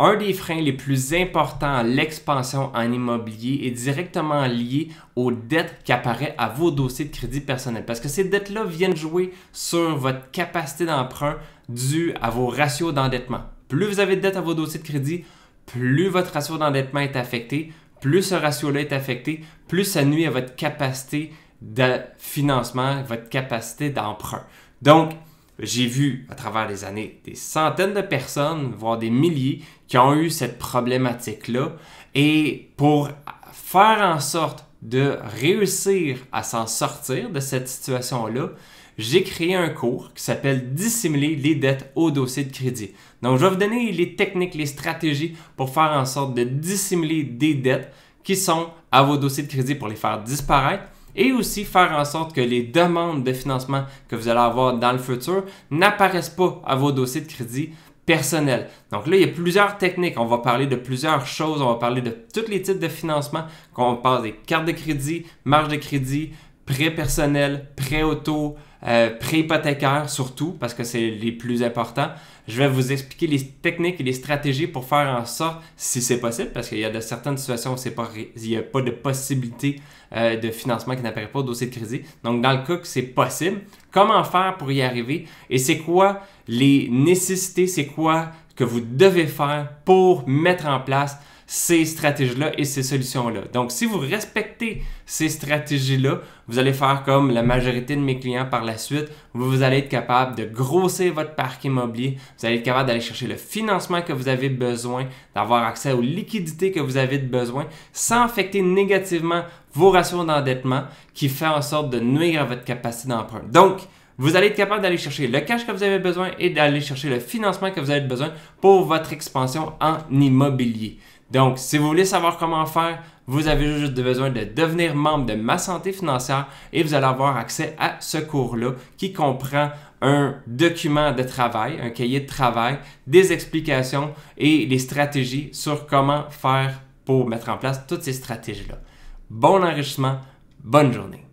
Un des freins les plus importants à l'expansion en immobilier est directement lié aux dettes qui apparaissent à vos dossiers de crédit personnel. Parce que ces dettes-là viennent jouer sur votre capacité d'emprunt due à vos ratios d'endettement. Plus vous avez de dettes à vos dossiers de crédit, plus votre ratio d'endettement est affecté, plus ce ratio-là est affecté, plus ça nuit à votre capacité de financement, votre capacité d'emprunt. Donc, j'ai vu à travers les années des centaines de personnes, voire des milliers, qui ont eu cette problématique-là. Et pour faire en sorte de réussir à s'en sortir de cette situation-là, j'ai créé un cours qui s'appelle « Dissimuler les dettes au dossier de crédit ». Donc, je vais vous donner les techniques, les stratégies pour faire en sorte de dissimuler des dettes qui sont à vos dossiers de crédit pour les faire disparaître et aussi faire en sorte que les demandes de financement que vous allez avoir dans le futur n'apparaissent pas à vos dossiers de crédit personnels. Donc là, il y a plusieurs techniques. On va parler de plusieurs choses. On va parler de tous les types de financement. On parle des cartes de crédit, marge de crédit, prêts personnels, prêts auto, prêts hypothécaires surtout parce que c'est les plus importants. Je vais vous expliquer les techniques et les stratégies pour faire en sorte, si c'est possible, parce qu'il y a de certaines situations où il n'y a pas de possibilité de financement qui n'apparaît pas au dossier de crédit. Donc, dans le cas que c'est possible, comment faire pour y arriver et c'est quoi les nécessités, c'est quoi que vous devez faire pour mettre en place ces stratégies-là et ces solutions-là. Donc, si vous respectez ces stratégies-là, vous allez faire comme la majorité de mes clients par la suite. Vous allez être capable de grossir votre parc immobilier. Vous allez être capable d'aller chercher le financement que vous avez besoin, d'avoir accès aux liquidités que vous avez besoin, sans affecter négativement vos ratios d'endettement qui fait en sorte de nuire à votre capacité d'emprunt. Donc, vous allez être capable d'aller chercher le cash que vous avez besoin et d'aller chercher le financement que vous avez besoin pour votre expansion en immobilier. Donc, si vous voulez savoir comment faire, vous avez juste besoin de devenir membre de Ma Santé Financière et vous allez avoir accès à ce cours-là qui comprend un document de travail, un cahier de travail, des explications et les stratégies sur comment faire pour mettre en place toutes ces stratégies-là. Bon enrichissement, bonne journée!